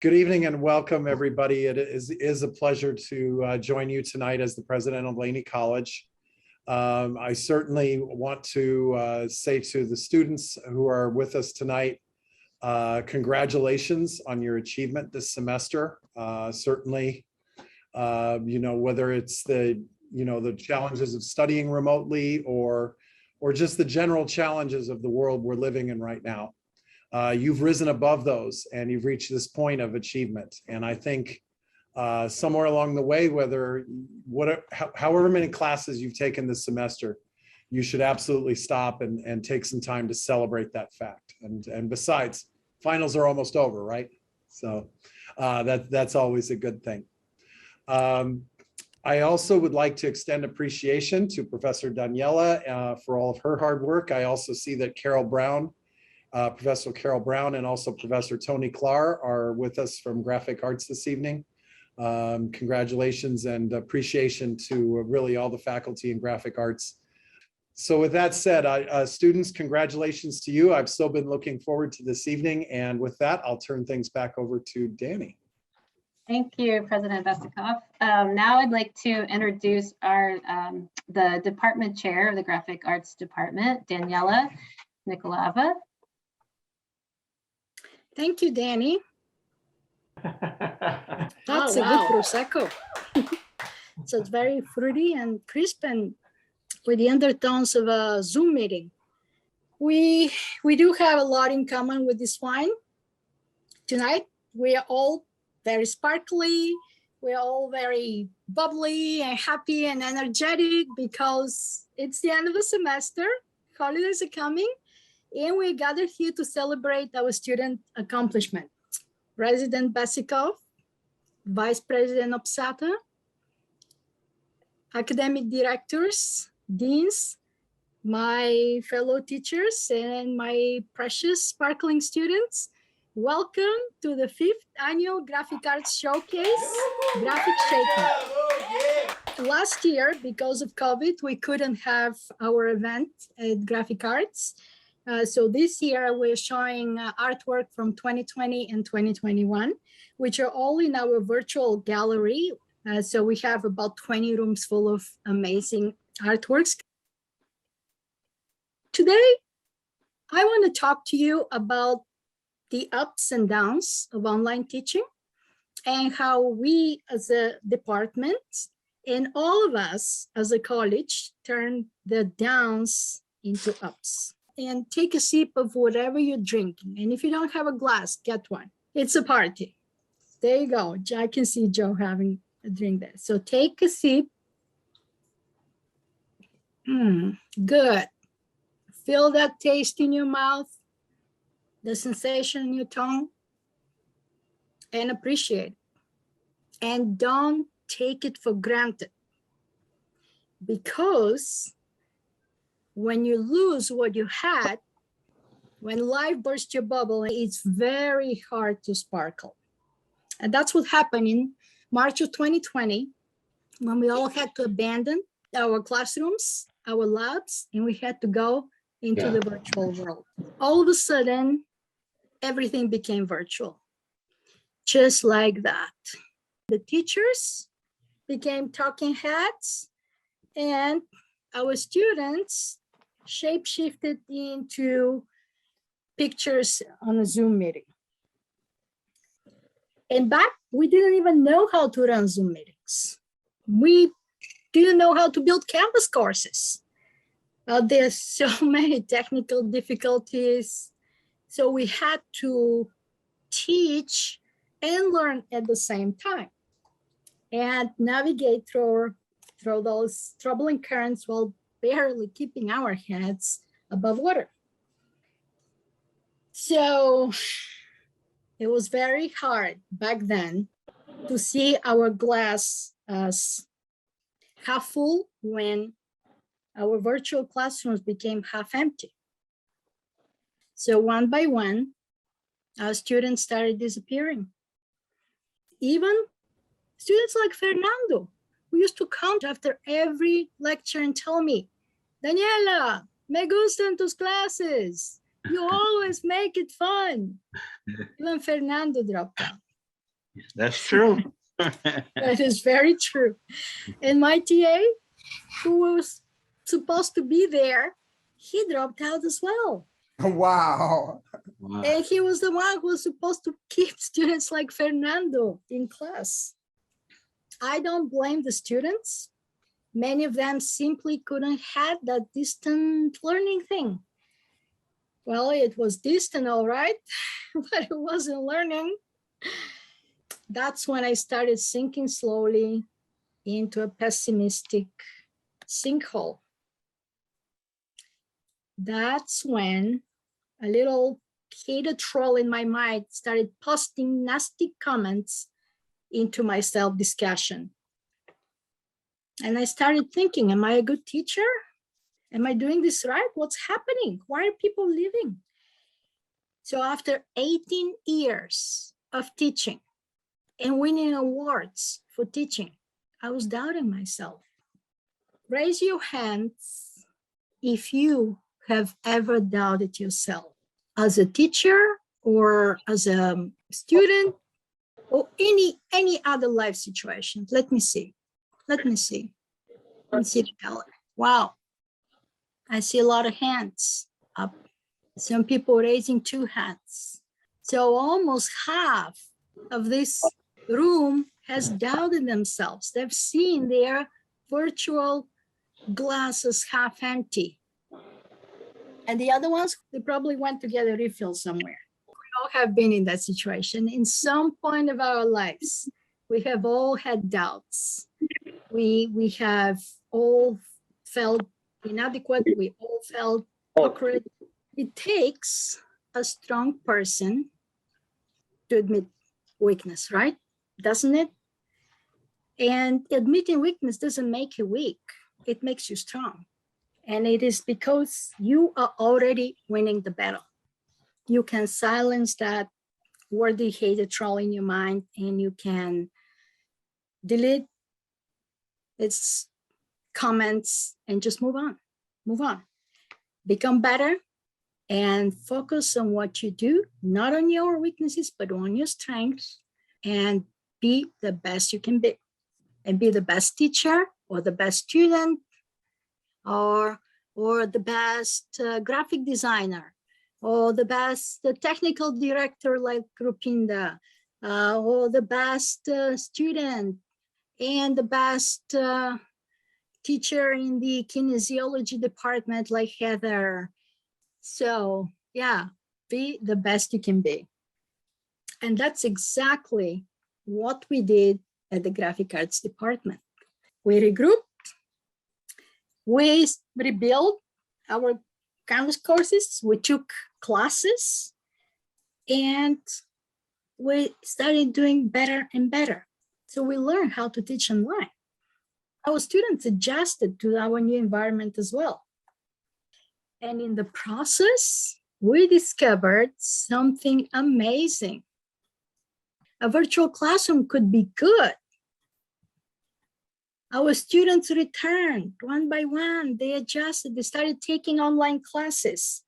Good evening and welcome, everybody. It is a pleasure to join you tonight as the president of Laney College. I certainly want to say to the students who are with us tonight, congratulations on your achievement this semester. Certainly, whether it's the challenges of studying remotely or just the general challenges of the world we're living in right now. You've risen above those and you've reached this point of achievement. And I think somewhere along the way, however many classes you've taken this semester, you should absolutely stop and take some time to celebrate that fact. And besides, finals are almost over, right? So that's always a good thing. I also would like to extend appreciation to Professor Daniela for all of her hard work. I also see that Professor Carol Brown and also Professor Tony Clark are with us from Graphic Arts this evening. Congratulations and appreciation to really all the faculty in Graphic Arts. So with that said, students, congratulations to you. I've still been looking forward to this evening. And with that, I'll turn things back over to Danny. Thank you, President Vesikov. Now I'd like to introduce the department chair of the Graphic Arts Department, Daniela Nikolaeva. Thank you, Danny. That's a good Prosecco. So it's very fruity and crisp and with the undertones of a Zoom meeting. We do have a lot in common with this wine. Tonight, we are all very sparkly. We're all very bubbly and happy and energetic because it's the end of the semester. Holidays are coming. And we gathered here to celebrate our student accomplishment. President Vesikov, Vice President Opsata, academic directors, deans, my fellow teachers, and my precious sparkling students. Welcome to the 5th Annual Graphic Arts Showcase, Graphic Shaker. Last year, because of COVID, we couldn't have our event at Graphic Arts. So this year we're showing artwork from 2020 and 2021, which are all in our virtual gallery. So we have about 20 rooms full of amazing artworks. Today, I want to talk to you about the ups and downs of online teaching and how we as a department and all of us as a college turn the downs into ups. And take a sip of whatever you're drinking. And if you don't have a glass, get one. It's a party. There you go. I can see Joe having a drink there. So take a sip. Good. Feel that taste in your mouth, the sensation in your tongue, and appreciate it. And don't take it for granted. Because when you lose what you had, when life bursts your bubble, it's very hard to sparkle. And that's what happened in March of 2020, when we all had to abandon our classrooms, our labs, and we had to go into the virtual world. All of a sudden, everything became virtual, just like that. The teachers became talking heads, and our students shape-shifted into pictures on a Zoom meeting. And back, we didn't even know how to run Zoom meetings. We didn't know how to build Canvas courses. There's so many technical difficulties. So we had to teach and learn at the same time and navigate through those troubling currents while barely keeping our heads above water. So it was very hard back then to see our glass as half full when our virtual classrooms became half empty. So one by one, our students started disappearing. Even students like Fernando, who used to come after every lecture and tell me, Daniela, me gustan tus clases. You always make it fun. Even Fernando dropped out. That's true. That is very true. And my TA, who was supposed to be there, he dropped out as well. Wow. Wow. And he was the one who was supposed to keep students like Fernando in class. I don't blame the students. Many of them simply couldn't have that distant learning thing. Well, it was distant, all right, but it wasn't learning. That's when I started sinking slowly into a pessimistic sinkhole. That's when a little hater troll in my mind started posting nasty comments into my self-discussion. And I started thinking, am I a good teacher? Am I doing this right? What's happening? Why are people leaving? So after 18 years of teaching and winning awards for teaching, I was doubting myself. Raise your hands if you have ever doubted yourself as a teacher or as a student or any other life situation. Let me see. Let me see the color. Wow. I see a lot of hands up. Some people raising 2 hands. So almost half of this room has doubted themselves. They've seen their virtual glasses half empty. And the other ones, they probably went to get a refill somewhere. We all have been in that situation. In some point of our lives, we have all had doubts. We have all felt inadequate. We all felt awkward. It takes a strong person to admit weakness, right? Doesn't it? And admitting weakness doesn't make you weak. It makes you strong. And it is because you are already winning the battle. You can silence that worthy hated troll in your mind, and you can delete its comments and just move on. Move on. Become better and focus on what you do, not on your weaknesses, but on your strengths, and be the best you can be. And be the best teacher or the best student or the best graphic designer or the best technical director like Rupinda or the best student and the best teacher in the kinesiology department like Heather. So yeah, be the best you can be. And that's exactly what we did at the graphic arts department. We regrouped, we rebuilt our canvas courses, we took classes, and we started doing better and better. So we learned how to teach online. Our students adjusted to our new environment as well. And in the process, we discovered something amazing. A virtual classroom could be good. Our students returned one by one. They adjusted. They started taking online classes.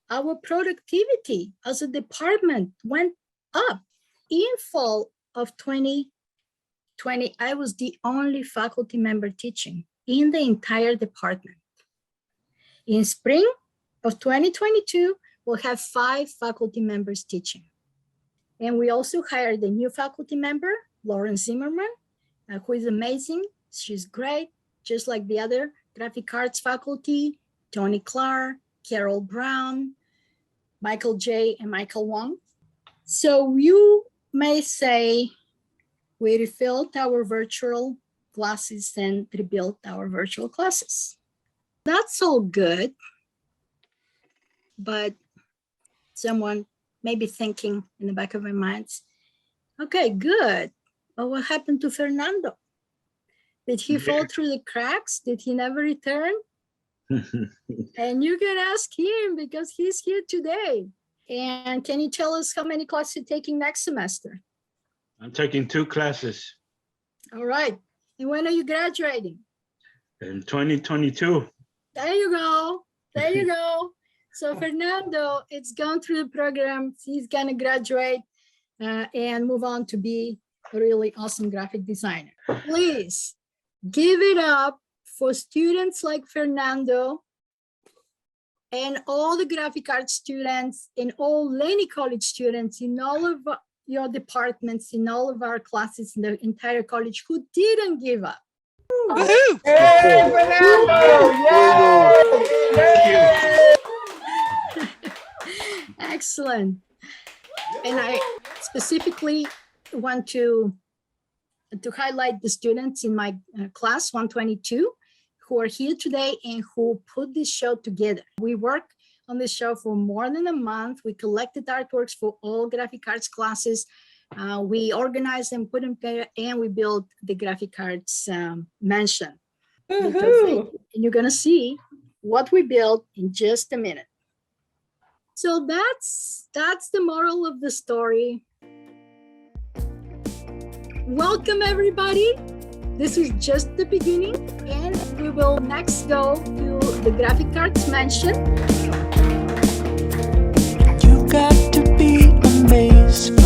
Our productivity as a department went up. In fall of 2020, I was the only faculty member teaching in the entire department. In spring of 2022, we'll have 5 faculty members teaching. And we also hired a new faculty member, Lauren Zimmerman, who is amazing. She's great, just like the other graphic arts faculty, Tony Clark, Carol Brown, Michael J. and Michael Wong. So you may say we refilled our virtual classes and rebuilt our virtual classes. That's all good, but someone may be thinking in the back of their minds, okay, good. But what happened to Fernando? Did he fall through the cracks? Did he never return? And you can ask him because he's here today. And can you tell us how many classes you're taking next semester? I'm taking 2 classes All right. And when are you graduating? in 2022. There you go. There you go. So Fernando, it's gone through the program. He's going to graduate and move on to be a really awesome graphic designer. Please give it up for students like Fernando and all the graphic arts students and all Laney College students in all of your departments, in all of our classes in the entire college who didn't give up. Woohoo! Excellent. And I specifically want to highlight the students in my class 122 who are here today and who put this show together. We worked on this show for more than a month. We collected artworks for all graphic arts classes. We organized them, put them together, and we built the graphic arts mansion. And you're gonna see what we built in just a minute. So that's the moral of the story. Welcome everybody. This is just the beginning, and we will next go to the graphic arts mansion. You got to be amazed.